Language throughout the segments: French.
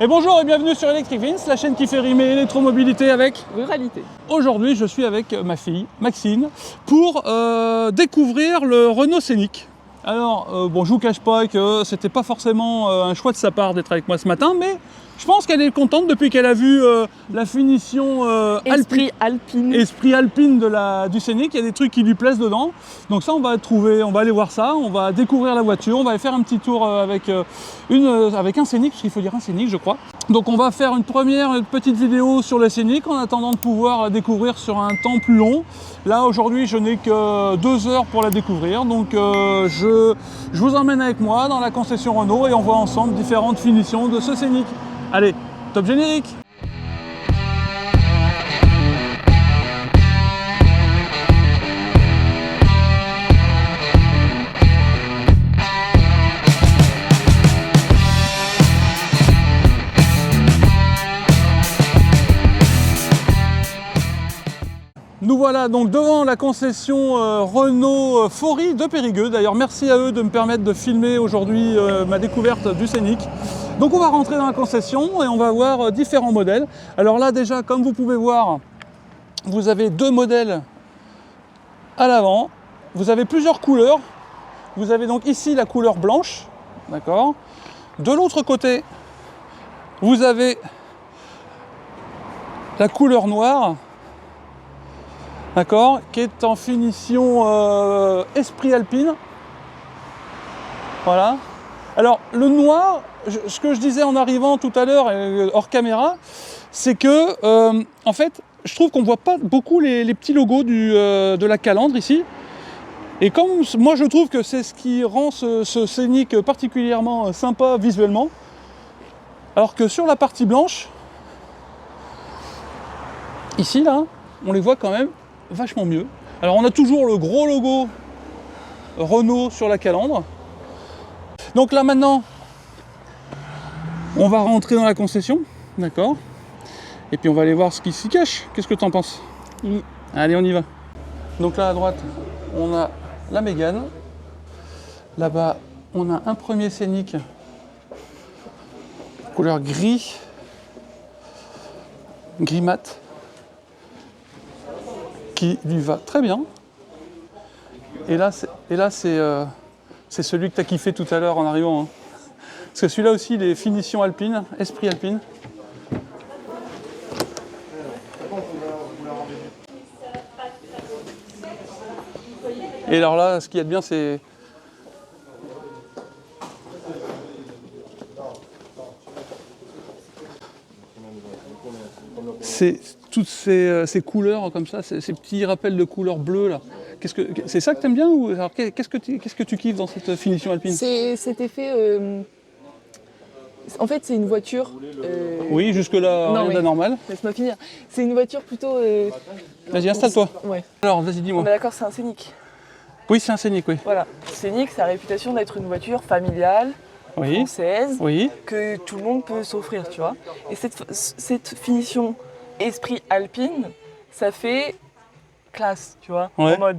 Et bonjour et bienvenue sur Electric Vince, la chaîne qui fait rimer électromobilité avec ruralité. Aujourd'hui, je suis avec ma fille, Maxine, pour découvrir le Renault Scénic. Alors, bon, je vous cache pas que c'était pas forcément un choix de sa part d'être avec moi ce matin, mais je pense qu'elle est contente depuis qu'elle a vu la finition Esprit alpine. Esprit alpine du Scénic. Il y a des trucs qui lui plaisent dedans. Donc ça, on va aller voir ça, on va découvrir la voiture, on va aller faire un petit tour avec un Scénic, parce qu'il faut dire un Scénic, je crois. Donc on va faire une petite vidéo sur le Scénic en attendant de pouvoir la découvrir sur un temps plus long. Là aujourd'hui je n'ai que 2 heures pour la découvrir, donc je vous emmène avec moi dans la concession Renault et on voit ensemble différentes finitions de ce Scénic. Allez, top générique! Nous voilà donc devant la concession Renault Faury de Périgueux. D'ailleurs, merci à eux de me permettre de filmer aujourd'hui ma découverte du Scénic. Donc on va rentrer dans la concession et on va voir différents modèles. Alors là déjà, comme vous pouvez voir, vous avez 2 modèles à l'avant. Vous avez plusieurs couleurs. Vous avez donc ici la couleur blanche, d'accord. De l'autre côté, vous avez la couleur noire. D'accord, qui est en finition Esprit Alpine. Voilà. Alors le noir, ce que je disais en arrivant tout à l'heure hors caméra, c'est que en fait, je trouve qu'on voit pas beaucoup les petits logos de la calandre ici. Et comme moi je trouve que c'est ce qui rend ce Scénic particulièrement sympa visuellement, alors que sur la partie blanche, ici là, on les voit quand même vachement mieux. Alors on a toujours le gros logo Renault sur la calandre. Donc là maintenant, on va rentrer dans la concession, d'accord. Et puis on va aller voir ce qui s'y cache. Qu'est-ce que tu en penses? Oui. Allez, on y va. Donc là à droite, on a la Mégane. Là-bas, on a un premier Scénic couleur gris mat, qui lui va très bien. Et là, c'est celui que tu as kiffé tout à l'heure en arrivant. Hein. Parce que celui-là aussi, il est finition alpine, Esprit alpine. Et alors là, ce qu'il y a de bien, c'est... C'est toutes ces couleurs comme ça, ces petits rappels de couleurs bleues là. C'est ça que tu aimes bien ou alors qu'est-ce que tu kiffes dans cette finition alpine? C'est cet effet. En fait, c'est une voiture. Oui, jusque-là, rien d'anormal. Laisse-moi finir. C'est une voiture plutôt. Vas-y, installe-toi. Ouais. Alors, vas-y, dis-moi. D'accord, c'est un Scénic. Oui, c'est un Scénic, oui. Voilà. Scénic, ça a la réputation d'être une voiture familiale, française, que tout le monde peut s'offrir, tu vois. Et cette finition Esprit alpine, ça fait classe, tu vois, en mode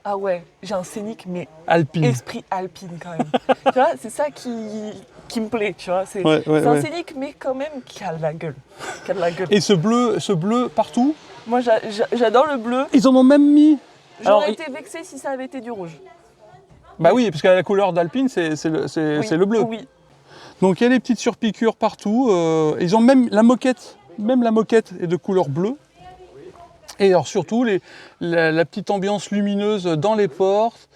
ah ouais, j'ai un Scénic mais alpine. Esprit alpine quand même. Tu vois, c'est ça qui me plaît, tu vois. C'est un Scénic mais quand même qui a de la gueule. Et ce bleu partout. Moi j'adore le bleu. Ils en ont même mis. J'aurais été vexée si ça avait été du rouge. Bah oui, parce que la couleur d'Alpine c'est le bleu. Oui. Donc il y a les petites surpiqûres partout. Ils ont même la moquette est de couleur bleue. Et alors surtout la petite ambiance lumineuse dans les portes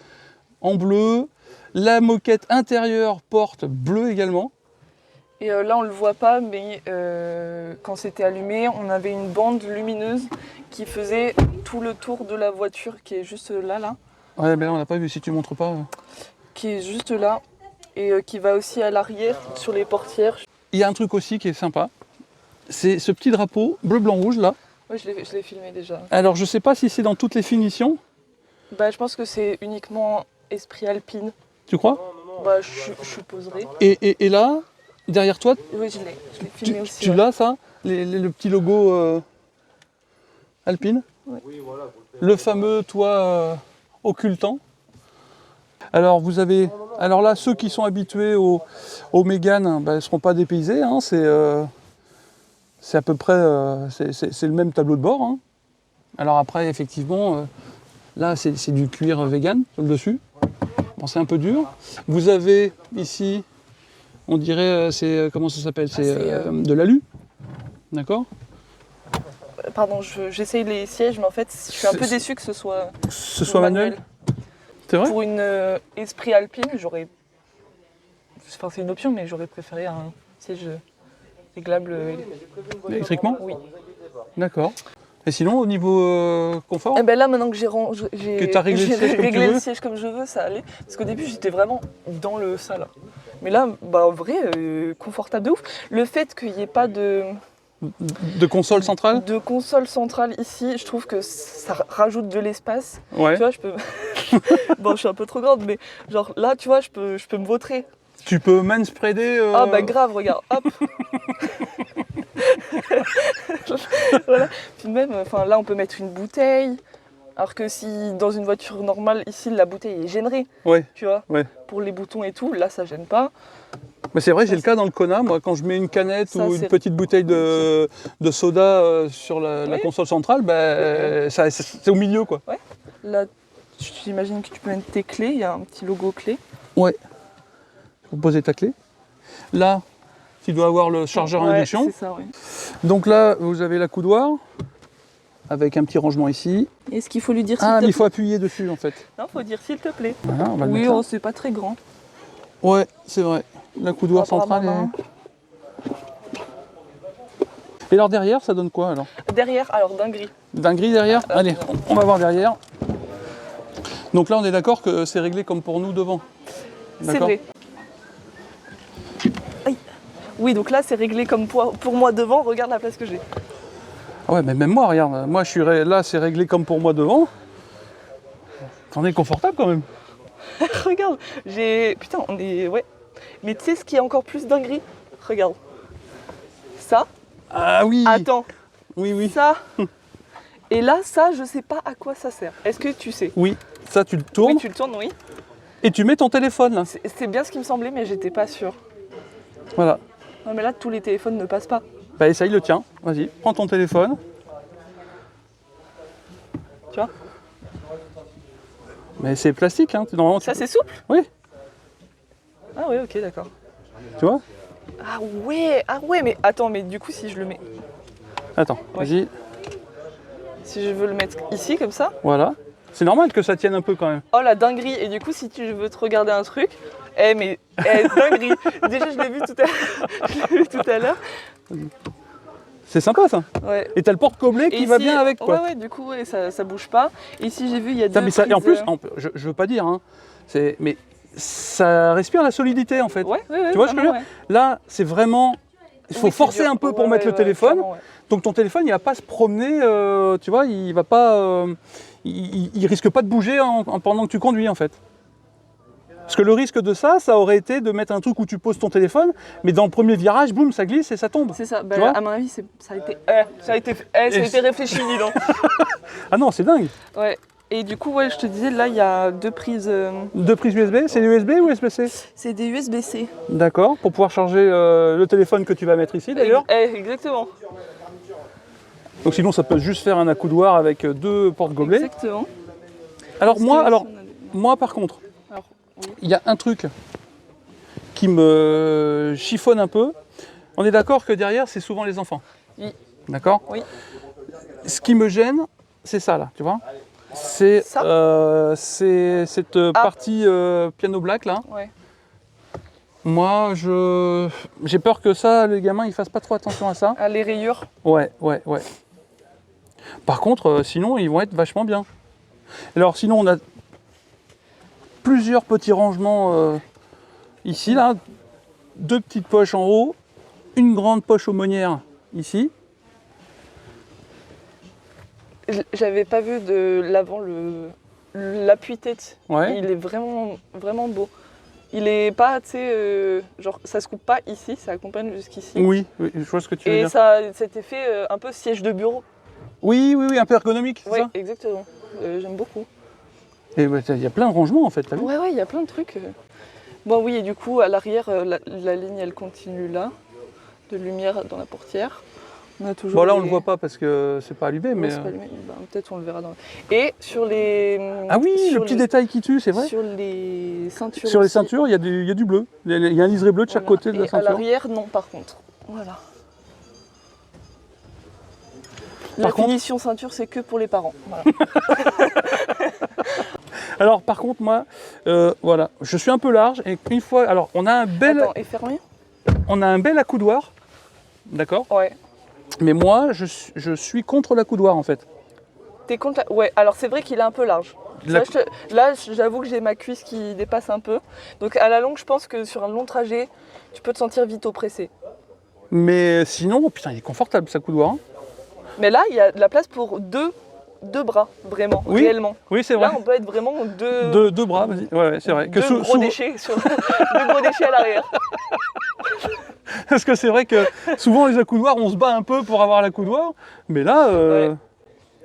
en bleu. La moquette intérieure porte bleue également. Et là on le voit pas, mais quand c'était allumé, on avait une bande lumineuse qui faisait tout le tour de la voiture qui est juste là. Ouais, mais là on n'a pas vu si tu montres pas. Qui est juste là et qui va aussi à l'arrière sur les portières. Il y a un truc aussi qui est sympa. C'est ce petit drapeau bleu, blanc, rouge là. Oui, je l'ai filmé déjà. Alors je sais pas si c'est dans toutes les finitions. Bah je pense que c'est uniquement Esprit alpine. Tu crois? Bah je supposerais. Et là, derrière toi, oui, je l'ai filmé aussi. Tu l'as ça, le petit logo alpine. Oui. Le fameux toit occultant. Alors vous avez Alors là, ceux qui sont habitués au Mégane, ne seront pas dépaysés. Hein, c'est à peu près c'est le même tableau de bord. Hein. Alors après, effectivement, là, c'est du cuir vegan sur le dessus. Bon, c'est un peu dur. Vous avez ici, on dirait, comment ça s'appelle? C'est de l'alu. D'accord? Pardon, j'essaye les sièges, mais en fait, je suis un peu déçue que ce soit manuel. C'est vrai? Pour une Esprit Alpine, j'aurais... Enfin, c'est une option, mais j'aurais préféré un siège réglable. Électriquement? Oui. D'accord. Et sinon, au niveau confort? Eh ben là, maintenant que j'ai réglé le siège comme je veux, ça allait. Parce qu'au début, j'étais vraiment dans le sale. Mais là, en vrai, confortable de ouf. Le fait qu'il n'y ait pas de console centrale? De console centrale ici, je trouve que ça rajoute de l'espace. Ouais. Tu vois, je peux... bon, je suis un peu trop grande, mais genre là, tu vois, je peux me vautrer. Tu peux manspreader Ah bah grave, regarde, hop. Voilà. Puis même, là, on peut mettre une bouteille. Alors que si dans une voiture normale, ici, la bouteille est gênerait. Ouais. Tu vois, ouais. Pour les boutons et tout, là, ça gêne pas. Mais c'est vrai, j'ai le cas dans le Kona, moi, quand je mets une canette ou une petite bouteille de soda sur la console centrale, c'est au milieu, quoi. Ouais. Là, j'imagine que tu peux mettre tes clés, il y a un petit logo clé. Ouais. Pour poser ta clé. Là, tu dois avoir le chargeur induction. C'est ça, oui. Donc là, vous avez la coudoir, avec un petit rangement ici. Est-ce qu'il faut lui dire mais il faut appuyer dessus, en fait. Non, il faut dire s'il te plaît. Voilà, on va oui, c'est pas très grand. Ouais, c'est vrai. La coudoir centrale est... Et alors derrière, ça donne quoi alors? Derrière, alors d'un gris. D'un gris derrière? Allez, on va voir derrière. Donc là, on est d'accord que c'est réglé comme pour nous devant. C'est vrai. Oui, donc là, c'est réglé comme pour moi devant. Regarde la place que j'ai. Ah ouais, mais même moi, regarde. Moi, je suis là, c'est réglé comme pour moi devant. T'en es confortable quand même. Regarde, putain, on est... Ouais. Mais tu sais ce qui est encore plus dinguerie? Regarde. Ça. Ah oui. Attends. Oui. Ça. Et là, ça, je sais pas à quoi ça sert. Est-ce que tu sais? Oui. Ça, tu le tournes. Oui, tu le tournes, oui. Et tu mets ton téléphone là. C'est bien ce qui me semblait, mais j'étais pas sûre. Voilà. Non, mais là, tous les téléphones ne passent pas. Bah essaye le tien. Vas-y, prends ton téléphone. Tu vois? Mais c'est plastique, hein. Normalement, ça, c'est souple? Oui. Ah oui, ok, d'accord. Tu vois? Ah ouais, mais attends, mais du coup, si je le mets... Attends, vas-y. Si je veux le mettre ici, comme ça? Voilà. C'est normal que ça tienne un peu quand même. Oh, la dinguerie. Et du coup, si tu veux te regarder un truc... dinguerie. Déjà, je l'ai vu tout à l'heure. C'est sympa ça. Ouais. Et t'as le porte-gobelet qui va bien avec quoi. Ouais, du coup, ça bouge pas. Et ici, j'ai vu, il y a deux prises... Et en plus, je veux pas dire, hein, mais ça respire la solidité en fait. Ouais, tu vois ce que je veux dire? Là, c'est vraiment... Il faut forcer un peu pour mettre le téléphone. Donc ton téléphone, il va pas se promener, tu vois, il va pas... il risque pas de bouger pendant que tu conduis en fait. Parce que le risque de ça aurait été de mettre un truc où tu poses ton téléphone, mais dans le premier virage, boum, ça glisse et ça tombe. C'est ça, à mon avis, ça a été réfléchi, dis donc. Ah non, c'est dingue. Ouais, et du coup, je te disais, là, il y a deux prises... Deux prises USB, c'est des USB ou USB-C? C'est des USB-C. D'accord, pour pouvoir charger le téléphone que tu vas mettre ici d'ailleurs. Exactement. Donc sinon, ça peut juste faire un accoudoir avec deux porte-gobelets. Exactement. Alors moi par contre, il y a un truc qui me chiffonne un peu. On est d'accord que derrière, c'est souvent les enfants. Oui. D'accord? Oui. Ce qui me gêne, c'est ça là, tu vois? C'est cette partie piano black là. Ouais. Moi, j'ai peur que ça, les gamins, ils fassent pas trop attention à ça. À les rayures? Ouais. Par contre, sinon, ils vont être vachement bien. Alors sinon, on a plusieurs petits rangements ici, là. Deux petites poches en haut, une grande poche aumônière ici. J'avais pas vu de l'avant l'appui-tête. Ouais. Il est vraiment, vraiment beau. Il est pas, tu sais, genre ça se coupe pas ici, ça accompagne jusqu'ici. Oui, je vois ce que tu veux dire. Et ça a cet effet un peu siège de bureau. Oui, un peu ergonomique, c'est ça? Oui, exactement. J'aime beaucoup. Et il y a plein de rangements en fait, t'as vu? Ouais, il y a plein de trucs. Bon oui, et du coup, à l'arrière, la ligne, elle continue là, de lumière dans la portière. On a toujours bon là on le voit pas parce que c'est pas allumé, mais... peut-être on le verra dans... Et sur les... Ah oui, le petit détail qui tue, c'est vrai. Sur les ceintures Sur les aussi. ceintures, il y a du bleu. Il y a un liseré bleu de chaque côté de la et ceinture. à l'arrière, non par contre. Voilà. La finition ceinture, c'est que pour les parents. Voilà. Alors par contre, moi, voilà, je suis un peu large et une fois... Alors on a un bel... Attends, et fermé. On a un bel accoudoir, d'accord. Ouais. Mais moi, je suis contre l'accoudoir en fait. T'es contre la... Ouais, alors c'est vrai qu'il est un peu large. Là, j'avoue que j'ai ma cuisse qui dépasse un peu. Donc à la longue, je pense que sur un long trajet, tu peux te sentir vite oppressé. Mais sinon, oh, putain, il est confortable ce accoudoir. Hein. Mais là, il y a de la place pour deux bras, vraiment, oui, réellement. Oui, c'est vrai. Là, on peut être vraiment deux bras, vas-y. Ouais, c'est vrai. Deux gros déchets à l'arrière. Parce que c'est vrai que souvent les accoudoirs, on se bat un peu pour avoir l'accoudoir, mais là... Ouais.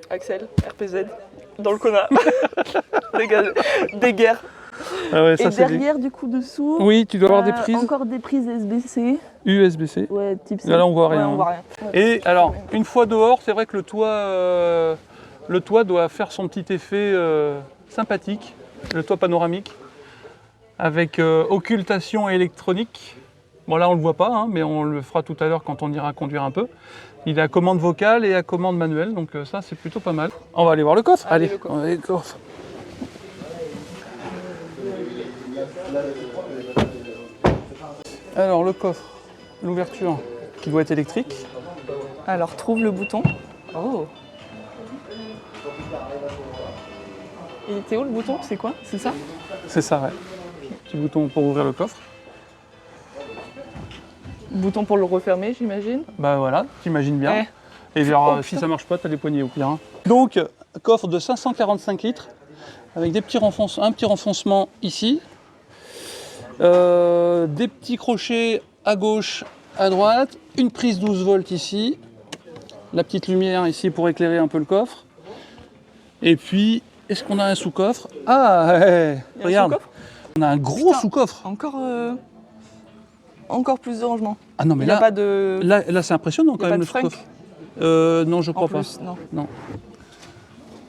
Axel, RPZ, dans le Kona. Des guerres. Ah ouais, ça, et derrière, du coup, dessous... Oui, tu dois avoir des prises. Encore des prises USB-C. USB-C. Ouais, type C. Là, on voit rien. Ouais, on voit rien. Ouais. Et alors, une fois dehors, c'est vrai que le toit doit faire son petit effet sympathique, le toit panoramique, avec occultation électronique. Bon là on le voit pas, hein, mais on le fera tout à l'heure quand on ira conduire un peu. Il est à commande vocale et à commande manuelle, donc ça c'est plutôt pas mal. On va aller voir le coffre. Allez, on va aller le coffre. Alors le coffre, l'ouverture qui doit être électrique. Alors trouve le bouton. Oh. Il était où le bouton? C'est quoi? C'est ça? C'est ça, ouais. Petit bouton pour ouvrir le coffre. Bouton pour le refermer, j'imagine. Bah voilà, t'imagines bien. Et alors, si ça marche pas, t'as des poignées au pire. Hein. Donc, coffre de 545 litres, avec un petit renfoncement ici. Des petits crochets à gauche, à droite. Une prise 12 volts ici. La petite lumière ici pour éclairer un peu le coffre. Et puis, est-ce qu'on a un sous-coffre? Ah, regarde, on a un gros sous-coffre. Encore plus de rangement. Ah non, mais là, pas de... là c'est impressionnant quand même le sous-coffre. Non, je crois pas.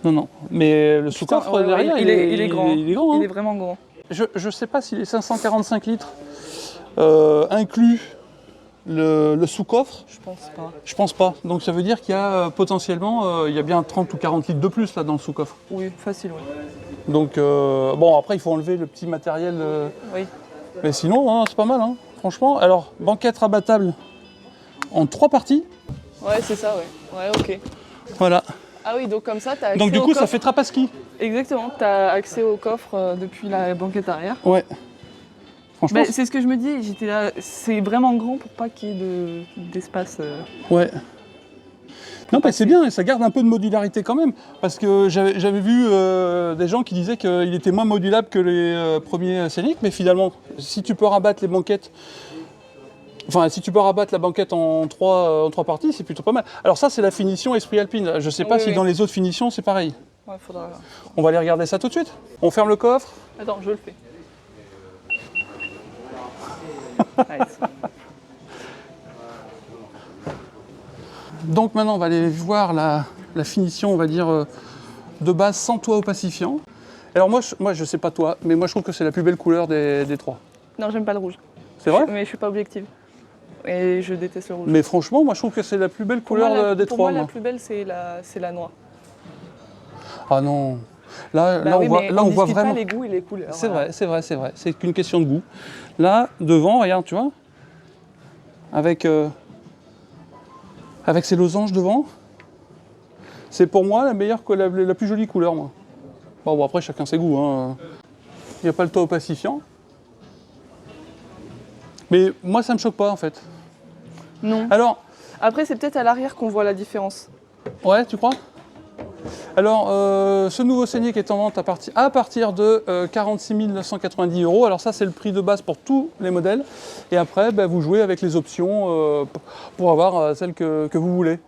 Non. Mais le sous-coffre derrière, il est grand. Il est grand. Hein. Il est vraiment grand. Je ne sais pas si les 545 litres incluent le sous-coffre. Je pense pas. Donc ça veut dire qu'il y a potentiellement, il y a bien 30 ou 40 litres de plus là dans le sous-coffre. Oui, facile, oui. Donc bon, après il faut enlever le petit matériel. Oui. Mais sinon, hein, c'est pas mal. Hein. Franchement, alors banquette rabattable en 3 parties. Ouais, c'est ça, ouais. Ouais, ok. Voilà. Ah oui, donc comme ça, tu as accès donc du coup, au coffre. Ça fait trapaski. Exactement, tu as accès au coffre depuis la banquette arrière. Ouais. Franchement, c'est ce que je me dis, j'étais là, c'est vraiment grand pour pas qu'il y ait d'espace. Ouais. Non, mais c'est bien, et ça garde un peu de modularité quand même, parce que j'avais vu des gens qui disaient qu'il était moins modulable que les premiers Scénic, mais finalement, si tu peux rabattre les banquettes, si tu peux rabattre la banquette en trois parties, c'est plutôt pas mal. Alors ça, c'est la finition Esprit Alpine. Je sais pas si dans les autres finitions, c'est pareil. Ouais, faudra... On va aller regarder ça tout de suite. On ferme le coffre. Attends, je le fais. Nice. Donc maintenant, on va aller voir la finition, on va dire, de base sans toit opacifiant. Alors moi, je sais pas toi, mais moi je trouve que c'est la plus belle couleur des trois. Non, j'aime pas le rouge. C'est vrai? Mais je suis pas objective. Et je déteste le rouge. Mais franchement, moi je trouve que c'est la plus belle couleur des trois. Pour moi, la plus belle, c'est la noire. Ah non. Là, on voit vraiment. Pas les goûts et les couleurs. C'est vrai. C'est qu'une question de goût. Là, devant, regarde, tu vois, avec ces losanges devant, c'est pour moi la plus jolie couleur, moi. Bon, après, chacun ses goûts. Hein. Il n'y a pas le toit opacifiant. Mais moi, ça me choque pas, en fait. Non. Alors, après, c'est peut-être à l'arrière qu'on voit la différence. Ouais, tu crois? Alors, ce nouveau Scénic est en vente à partir de 46 990 €. Alors ça, c'est le prix de base pour tous les modèles. Et après, vous jouez avec les options pour avoir celle que vous voulez.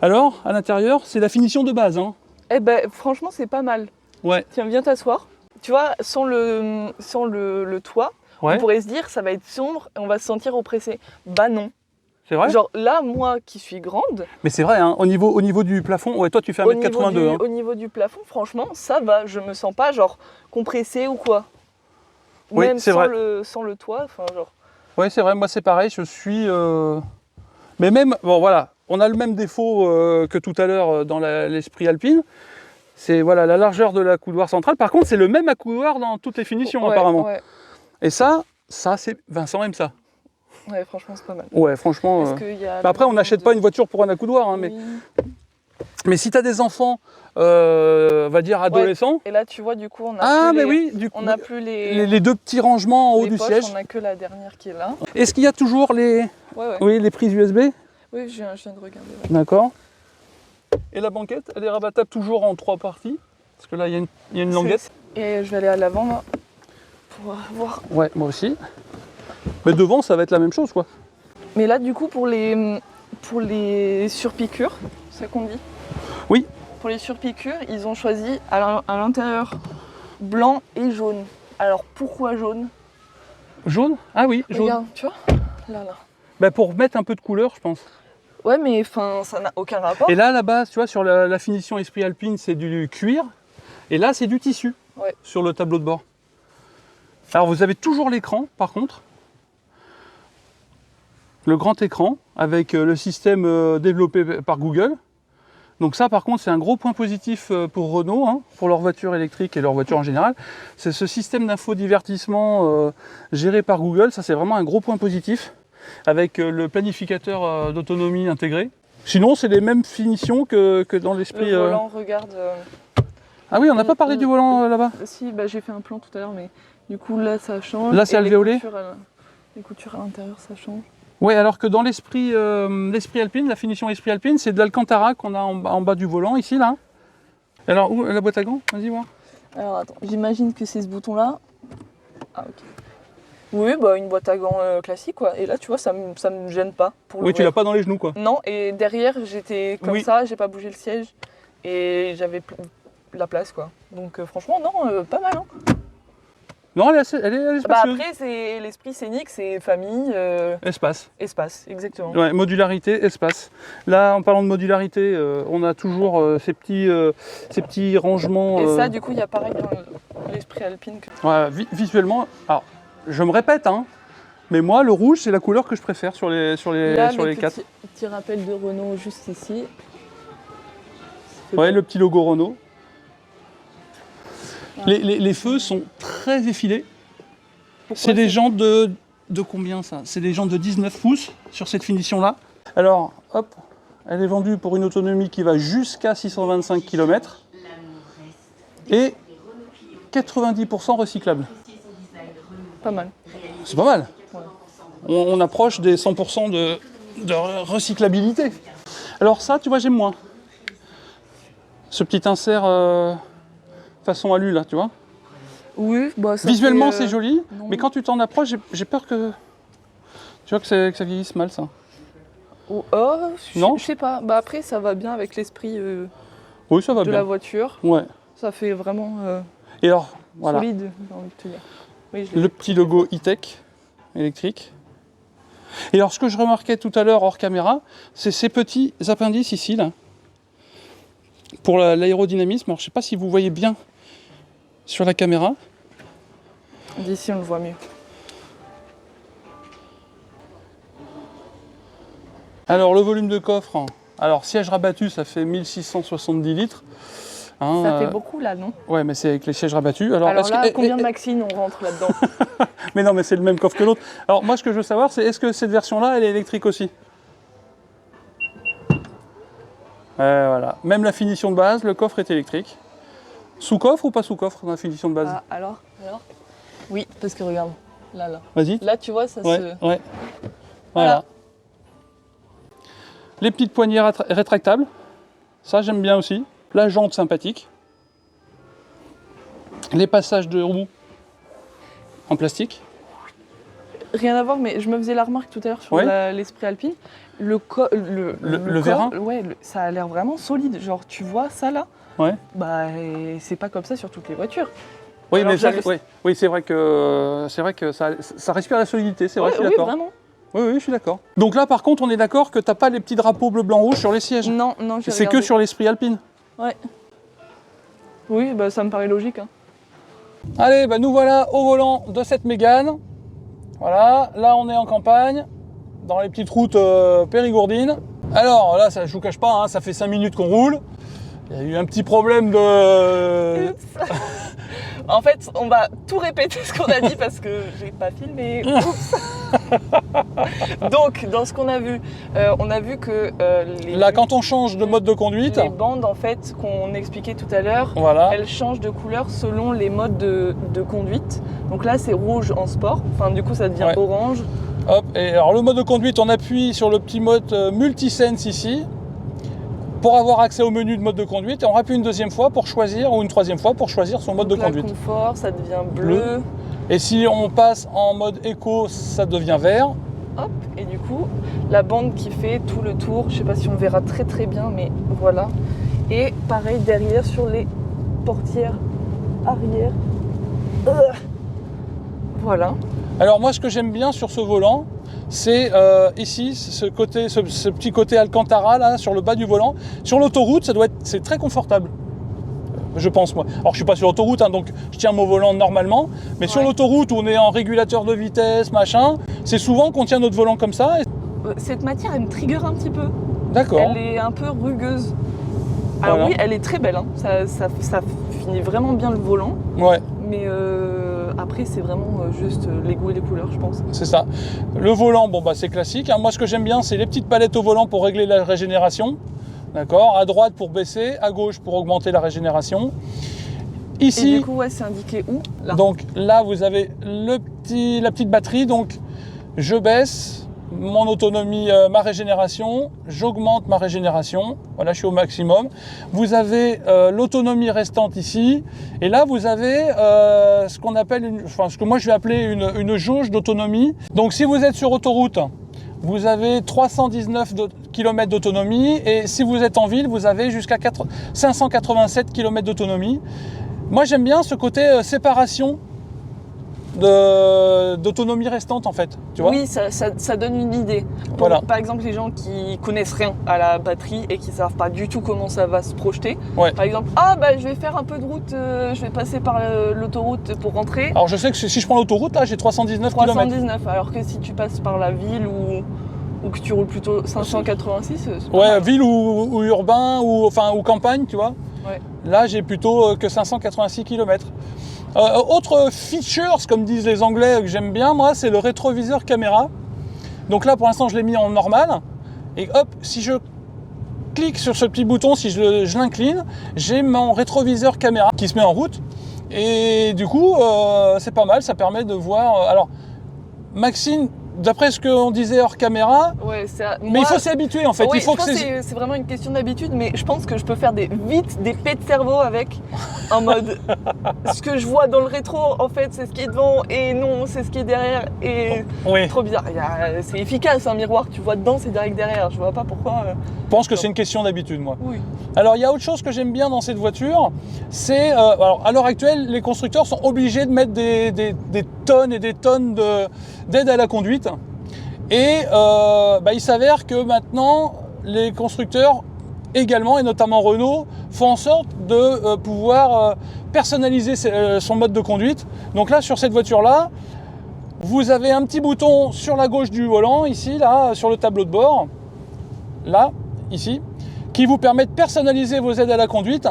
Alors, à l'intérieur, c'est la finition de base. Hein. Eh ben, franchement, c'est pas mal. Ouais. Tiens, viens t'asseoir. Tu vois, sans le toit, On pourrait se dire, ça va être sombre et on va se sentir oppressé. Bah non. C'est vrai? Genre là, moi qui suis grande... Mais c'est vrai, hein, au niveau du plafond, ouais, toi tu fais 1m82. Au niveau du plafond, franchement, ça va. Je me sens pas genre compressée ou quoi. Oui, même sans le toit, enfin genre... Oui, c'est vrai, moi c'est pareil, je suis... Mais même, bon voilà, on a le même défaut que tout à l'heure dans l'Esprit Alpine. C'est voilà, la largeur de la coudoir centrale. Par contre, c'est le même accoudoir dans toutes les finitions apparemment. Ouais. Et ça c'est... Vincent aime ça. Ouais, franchement, c'est pas mal. Ouais, franchement... Après, on n'achète pas une voiture pour un accoudoir, hein, oui. mais si tu as des enfants, on va dire adolescents... Ouais. Et là, tu vois, du coup, on a plus les deux petits rangements en haut du siège. On n'a que la dernière qui est là. Est-ce qu'il y a toujours les prises USB? Oui, je viens de regarder. Ouais. D'accord. Et la banquette, elle est rabattable toujours en 3 parties? Parce que là, il y a une languette. Et je vais aller à l'avant, là, pour voir. Ouais, moi aussi. Mais devant, ça va être la même chose, quoi. Mais là, du coup, pour les surpiqûres, c'est ça qu'on dit? Oui. Pour les surpiqûres, ils ont choisi à l'intérieur blanc et jaune. Alors, pourquoi jaune? Jaune? Ah oui, jaune. Regarde, tu vois? Là. Bah pour mettre un peu de couleur, je pense. Ouais, mais ça n'a aucun rapport. Et là, là-bas, tu vois, sur la finition Esprit Alpine, c'est du cuir. Et là, c'est du tissu, sur le tableau de bord. Alors, vous avez toujours l'écran, par contre. Le grand écran, avec le système développé par Google. Donc ça, par contre, c'est un gros point positif pour Renault, hein, pour leur voiture électrique et leur voiture en général. C'est ce système d'infodivertissement géré par Google. Ça, c'est vraiment un gros point positif, avec le planificateur d'autonomie intégré. Sinon, c'est les mêmes finitions que dans l'Esprit... Le volant, regarde... Ah oui, on n'a pas parlé du volant là-bas? Si, bah, j'ai fait un plan tout à l'heure, mais du coup, là, ça change. Là, c'est alvéolé? Les coutures à l'intérieur, ça change. Oui, alors que dans l'Esprit Alpine, la finition Esprit Alpine, c'est de l'Alcantara qu'on a en bas du volant, ici, là. Alors, où la boîte à gants? Vas-y, voir. Alors, attends, j'imagine que c'est ce bouton-là. Ah, ok. Oui, bah une boîte à gants classique, quoi. Et là, tu vois, ça me gêne pas. Oui, tu l'as pas dans les genoux, quoi. Non, et derrière, j'étais comme ça, j'ai pas bougé le siège. Et j'avais la place, quoi. Donc, franchement, non, pas mal, hein. Non, elle est spacieuse. Bah après, c'est l'esprit scénique, c'est famille... Espace. Espace, exactement. Ouais, modularité, espace. Là, en parlant de modularité, on a toujours ces petits rangements... Et ça, du coup, il y a pareil dans l'Esprit Alpine. Ouais, visuellement, alors, je me répète, hein, mais moi, le rouge, c'est la couleur que je préfère sur les 4. Petit rappel de Renault juste ici. Ouais, le petit logo Renault. Les feux sont très effilés. C'est des jantes de combien ça? C'est des jantes de 19 pouces sur cette finition-là. Alors, hop, elle est vendue pour une autonomie qui va jusqu'à 625 km. Et 90% recyclable. Pas mal. C'est pas mal. Ouais. On approche des 100% de recyclabilité. Alors ça, tu vois, j'aime moins. Ce petit insert façon alu, là, tu vois. Oui, bah ça visuellement, c'est joli, mais quand tu t'en approches, j'ai peur que... Tu vois que ça vieillisse mal, ça. Non, je sais pas. Bah après, ça va bien avec l'esprit oui, ça va bien. La voiture. Ouais. Ça fait vraiment et alors, voilà. solide, j'ai envie de te dire. Oui, le petit logo e-tech électrique. Et alors, ce que je remarquais tout à l'heure hors caméra, c'est ces petits appendices ici, là, pour l'aérodynamisme. Alors, je ne sais pas si vous voyez bien sur la caméra. D'ici, on le voit mieux. Alors, le volume de coffre, alors siège rabattu, ça fait 1670 litres. Hein, ça fait beaucoup là, non? Ouais, mais c'est avec les sièges rabattus. Alors là, combien de maxines on rentre là-dedans? Mais non, mais c'est le même coffre que l'autre. Alors moi, ce que je veux savoir, c'est est-ce que cette version-là, elle est électrique aussi? Voilà. Même la finition de base, le coffre est électrique. Sous-coffre ou pas sous-coffre dans la finition de base? Alors oui, parce que regarde, là. Vas-y. Là, tu vois, ça se... Ouais. Voilà. Les petites poignées rétractables. Ça, j'aime bien aussi. La jante sympathique. Les passages de roues en plastique. Rien à voir, mais je me faisais la remarque tout à l'heure sur l'Esprit Alpine. Le vérin, ça a l'air vraiment solide. Genre, tu vois ça là? Ouais. Bah, c'est pas comme ça sur toutes les voitures. Oui, mais oui, c'est vrai que ça respire la solidité, c'est vrai, je suis d'accord. Oui, vraiment. Oui, je suis d'accord. Donc là, par contre, on est d'accord que tu n'as pas les petits drapeaux bleu, blanc, rouge sur les sièges. Non, c'est que sur l'Esprit Alpine. Ouais. Oui, bah, ça me paraît logique. Hein. Allez, bah, nous voilà au volant de cette Mégane. Voilà, là on est en campagne, dans les petites routes périgourdines. Alors là, je vous cache pas, hein, ça fait 5 minutes qu'on roule. Il y a eu un petit problème de... En fait, on va tout répéter ce qu'on a dit parce que j'ai pas filmé. Oups. Donc, dans ce qu'on a vu que là, quand on change de mode de conduite, les bandes, en fait, qu'on expliquait tout à l'heure, elles changent de couleur selon les modes de conduite. Donc là, c'est rouge en sport. Enfin, du coup, ça devient orange. Hop. Et alors, le mode de conduite, on appuie sur le petit mode Multisense ici, pour avoir accès au menu de mode de conduite, et on appuie une deuxième fois pour choisir, ou une troisième fois pour choisir son mode de conduite. Le confort, ça devient bleu. Et si on passe en mode éco, ça devient vert. Hop, et du coup, la bande qui fait tout le tour, je sais pas si on verra très très bien, mais voilà. Et pareil derrière sur les portières arrière. Voilà. Alors moi, ce que j'aime bien sur ce volant, c'est ici, ce petit côté Alcantara là, sur le bas du volant. Sur l'autoroute, c'est très confortable, je pense moi. Alors je suis pas sur l'autoroute, hein, donc je tiens mon volant normalement, mais sur l'autoroute où on est en régulateur de vitesse, machin, c'est souvent qu'on tient notre volant comme ça. Cette matière, elle me trigger un petit peu. D'accord. Elle est un peu rugueuse. Alors oui, elle est très belle, hein. Ça finit vraiment bien le volant. Ouais. Mais après, c'est vraiment juste les goûts et les couleurs, je pense. C'est ça. Le volant, bon bah c'est classique. Hein. Moi, ce que j'aime bien, c'est les petites palettes au volant pour régler la régénération. D'accord. À droite pour baisser, à gauche pour augmenter la régénération. Ici. Et du coup, c'est indiqué où là. Donc là, vous avez la petite batterie. Donc, je baisse mon autonomie, ma régénération, j'augmente ma régénération, voilà, je suis au maximum. Vous avez l'autonomie restante ici, et là vous avez ce qu'on appelle, ce que moi je vais appeler une jauge d'autonomie. Donc si vous êtes sur autoroute, vous avez 319 km d'autonomie, et si vous êtes en ville, vous avez jusqu'à 587 km d'autonomie. Moi j'aime bien ce côté séparation d'autonomie restante en fait, tu vois. Oui, ça donne une idée. Voilà. Par exemple, les gens qui connaissent rien à la batterie et qui savent pas du tout comment ça va se projeter. Par exemple, je vais faire un peu de route, je vais passer par l'autoroute pour rentrer. Alors je sais que si je prends l'autoroute, là j'ai 319 km. 319, alors que si tu passes par la ville ou que tu roules plutôt 586, c'est pas mal. Ville ou urbain ou campagne, tu vois. Ouais. Là j'ai plutôt que 586 km. Autre features, comme disent les Anglais, que j'aime bien, moi, c'est le rétroviseur caméra. Donc là, pour l'instant, je l'ai mis en normal. Et hop, si je clique sur ce petit bouton, si je l'incline, j'ai mon rétroviseur caméra qui se met en route. Et du coup, c'est pas mal, ça permet de voir... alors, Maxime, d'après ce qu'on disait hors caméra, mais il faut s'y habituer en fait. Oui, il faut c'est vraiment une question d'habitude, mais je pense que je peux faire des pets de cerveau avec, en mode ce que je vois dans le rétro, en fait, c'est ce qui est devant, et non, c'est ce qui est derrière, et trop bizarre. C'est efficace un miroir, tu vois dedans, c'est direct derrière, je vois pas pourquoi. Je pense que c'est une question d'habitude, moi. Oui. Alors, il y a autre chose que j'aime bien dans cette voiture, c'est, alors à l'heure actuelle, les constructeurs sont obligés de mettre des tonnes et des tonnes d'aide à la conduite. Et il s'avère que maintenant, les constructeurs également, et notamment Renault, font en sorte de pouvoir personnaliser son mode de conduite. Donc là, sur cette voiture-là, vous avez un petit bouton sur la gauche du volant, ici, là, sur le tableau de bord, là, ici, qui vous permet de personnaliser vos aides à la conduite.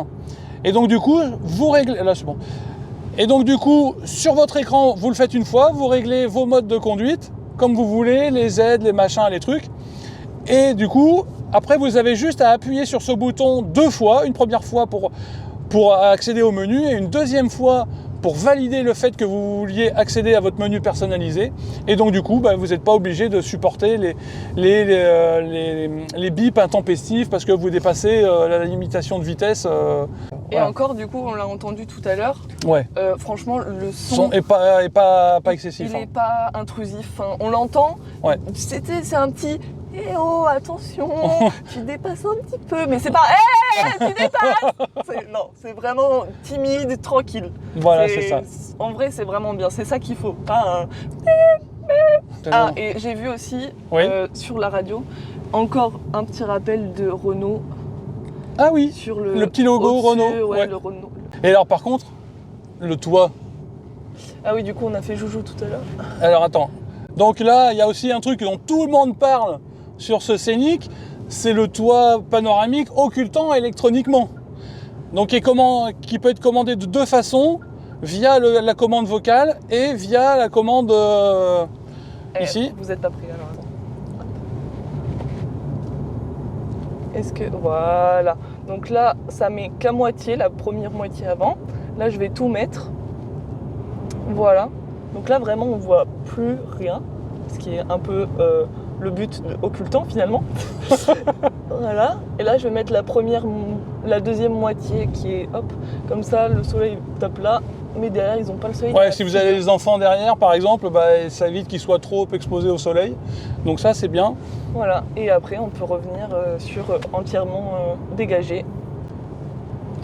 Et donc du coup, vous réglez... Là, c'est bon. Et donc du coup, sur votre écran, vous le faites une fois, vous réglez vos modes de conduite, comme vous voulez, les aides, les machins, les trucs. Et du coup, après, vous avez juste à appuyer sur ce bouton 2 fois. Une première fois pour accéder au menu et une deuxième fois pour valider le fait que vous vouliez accéder à votre menu personnalisé. Et donc du coup, vous n'êtes pas obligé de supporter les bips intempestifs parce que vous dépassez la limitation de vitesse. Et encore, du coup, on l'a entendu tout à l'heure. Ouais. Franchement, le son est pas excessif. Il n'est pas intrusif. Enfin, on l'entend. Ouais. C'est un petit. Eh oh, attention, tu dépasses un petit peu, mais c'est pas. tu dépasses. Non, c'est vraiment timide, tranquille. Voilà, c'est ça. En vrai, c'est vraiment bien. C'est ça qu'il faut. Pas un... Ah, et j'ai vu aussi sur la radio encore un petit rappel de Renault. Ah oui, sur le petit logo Renault. Ouais, le Renault. Et alors par contre, le toit. Ah oui, du coup on a fait joujou tout à l'heure. Alors attends. Donc là, il y a aussi un truc dont tout le monde parle sur ce Scénic, c'est le toit panoramique occultant électroniquement. Donc qui peut être commandé de deux façons, via la commande vocale et via la commande ici. Vous êtes pas pris alors. Est-ce que... Voilà. Donc là, ça met qu'à moitié, la première moitié avant. Là, je vais tout mettre. Voilà. Donc là, vraiment, on voit plus rien. Ce qui est un peu le but de occultant, finalement. Voilà. Et là, je vais mettre la deuxième moitié qui est, hop, comme ça, le soleil tape là. Mais derrière, ils n'ont pas le soleil. Ouais, si vous avez des enfants derrière, par exemple, ça évite qu'ils soient trop exposés au soleil. Donc ça, c'est bien. Voilà, et après, on peut revenir sur entièrement dégagé.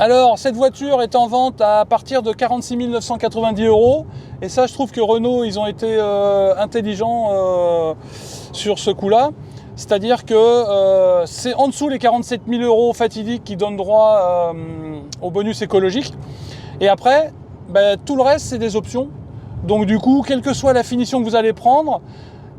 Alors, cette voiture est en vente à partir de 46 990 €. Et ça, je trouve que Renault, ils ont été intelligents sur ce coup-là. C'est-à-dire que c'est en dessous les 47 000 € fatidiques qui donnent droit au bonus écologique. Et après, tout le reste, c'est des options. Donc du coup, quelle que soit la finition que vous allez prendre,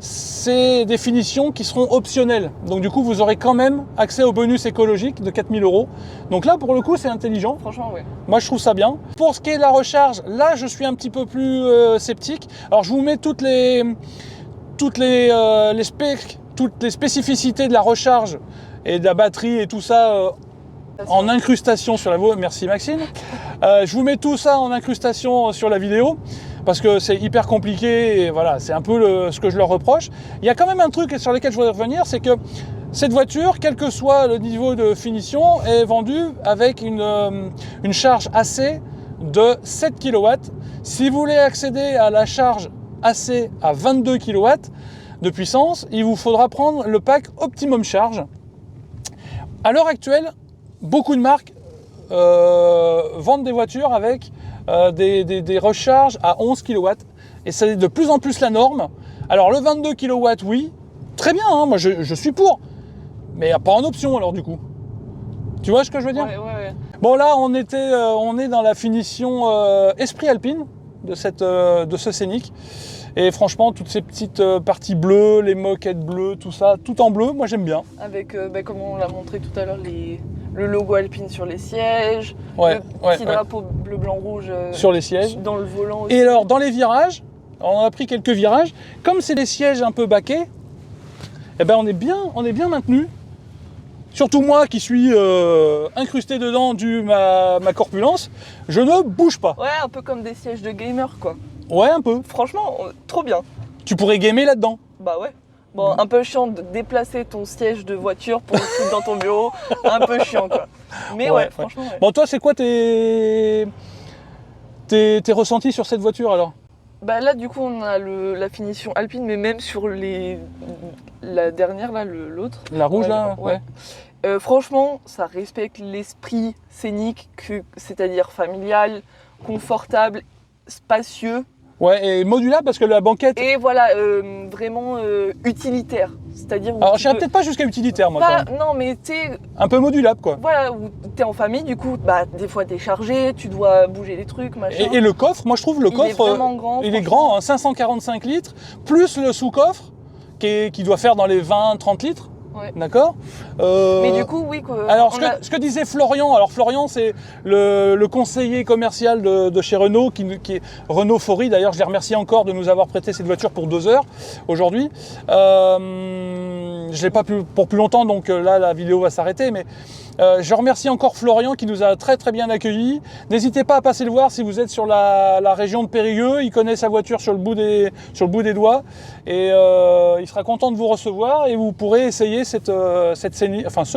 c'est des finitions qui seront optionnelles. Donc du coup, vous aurez quand même accès au bonus écologique de 4 000 €. Donc là, pour le coup, c'est intelligent. Franchement, oui. Moi, je trouve ça bien. Pour ce qui est de la recharge, là, je suis un petit peu plus sceptique. Alors, je vous mets toutes les spécificités de la recharge et de la batterie et tout ça en incrustation sur la vidéo. Merci Maxime. Je vous mets tout ça en incrustation sur la vidéo parce que c'est hyper compliqué et voilà, c'est un peu ce que je leur reproche. Il y a quand même un truc sur lequel je voudrais revenir, c'est que cette voiture, quel que soit le niveau de finition, est vendue avec une charge AC de 7 kW. Si vous voulez accéder à la charge AC à 22 kW de puissance, il vous faudra prendre le pack Optimum Charge. À l'heure actuelle, beaucoup de marques vendent des voitures avec des recharges à 11 kW et c'est de plus en plus la norme. Alors le 22 kW, oui, très bien, hein, moi je suis pour, mais pas en option alors du coup. Tu vois ce que je veux dire ? Ouais. Bon là, on est dans la finition Esprit Alpine de ce Scénic. Et franchement, toutes ces petites parties bleues, les moquettes bleues, tout ça, tout en bleu, moi j'aime bien. Avec, comme on l'a montré tout à l'heure, le logo Alpine sur les sièges, le petit drapeau bleu, blanc, rouge sur les sièges. Dans le volant aussi. Et alors, dans les virages, on a pris quelques virages, comme c'est des sièges un peu baquets, eh ben on est bien maintenu. Surtout moi qui suis incrusté dedans dû ma corpulence, je ne bouge pas. Ouais, un peu comme des sièges de gamer quoi. Ouais, un peu. Franchement, trop bien. Tu pourrais gamer là-dedans. Bah ouais. Bon, un peu chiant de déplacer ton siège de voiture pour le foutre dans ton bureau. Un peu chiant quoi. Mais ouais, franchement. Ouais. Bon, toi, c'est quoi tes ressentis sur cette voiture alors ? Bah là, du coup, on a la finition Alpine, mais même sur la dernière, là, l'autre. La rouge là ? Ouais. Franchement, ça respecte l'esprit scénique, c'est-à-dire familial, confortable, spacieux. Ouais, et modulable parce que la banquette... Et voilà, vraiment utilitaire. C'est-à-dire... Alors, je n'irais peut-être pas jusqu'à utilitaire, moi, quand même. Non, mais t'es... Un peu modulable, quoi. Voilà, où t'es en famille, du coup, des fois t'es chargé, tu dois bouger des trucs, machin. Et le coffre, moi, je trouve le coffre... Il est vraiment grand. Il est grand, hein, 545 litres, plus le sous-coffre, qui doit faire dans les 20-30 litres. Ouais. D'accord. Mais du coup, oui. Alors, ce que disait Florian, c'est le conseiller commercial de chez Renault, qui est Renault Faury. D'ailleurs, je les remercie encore de nous avoir prêté cette voiture pour 2 heures aujourd'hui. Je ne l'ai pas pour plus longtemps, donc là, la vidéo va s'arrêter. Mais je remercie encore Florian qui nous a très très bien accueillis. N'hésitez pas à passer le voir si vous êtes sur la région de Périgueux. Il connaît sa voiture sur le bout des doigts. Et il sera content de vous recevoir et vous pourrez essayer ce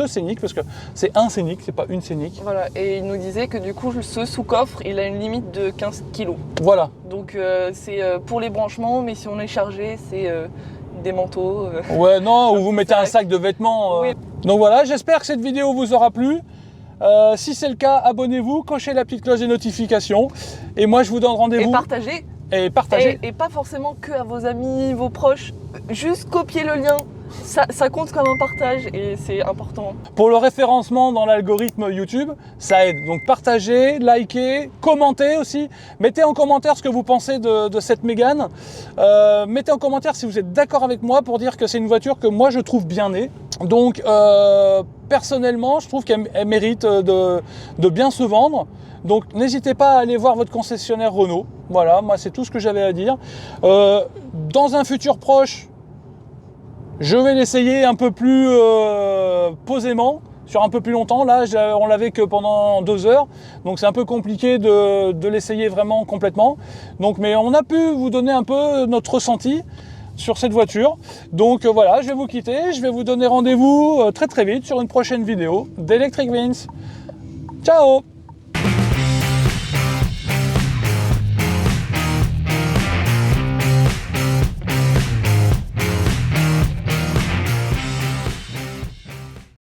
Scénic, parce que c'est un Scénic, c'est pas une Scénic. Voilà, et il nous disait que du coup, ce sous-coffre, il a une limite de 15 kg. Voilà. Donc c'est pour les branchements, mais si on est chargé, c'est des manteaux. Ouais, non, ou vous mettez un sac de vêtements. Oui. Donc voilà, j'espère que cette vidéo vous aura plu. Si c'est le cas, abonnez-vous, cochez la petite cloche des notifications. Et moi, je vous donne rendez-vous. Et partagez. Et partagez. Et pas forcément que à vos amis, vos proches. Juste copiez le lien. Ça compte comme un partage et c'est important. Pour le référencement dans l'algorithme YouTube, ça aide. Donc partagez, likez, commentez aussi. Mettez en commentaire ce que vous pensez de cette Mégane. Mettez en commentaire si vous êtes d'accord avec moi pour dire que c'est une voiture que moi je trouve bien née. Donc personnellement, je trouve qu'elle mérite de bien se vendre. Donc n'hésitez pas à aller voir votre concessionnaire Renault. Voilà, moi c'est tout ce que j'avais à dire. Dans un futur proche, je vais l'essayer un peu plus posément, sur un peu plus longtemps. Là, on l'avait que pendant 2 heures, donc c'est un peu compliqué de l'essayer vraiment complètement. Donc, mais on a pu vous donner un peu notre ressenti sur cette voiture. Donc voilà, je vais vous quitter. Je vais vous donner rendez-vous très très vite sur une prochaine vidéo d'Electric Wings. Ciao!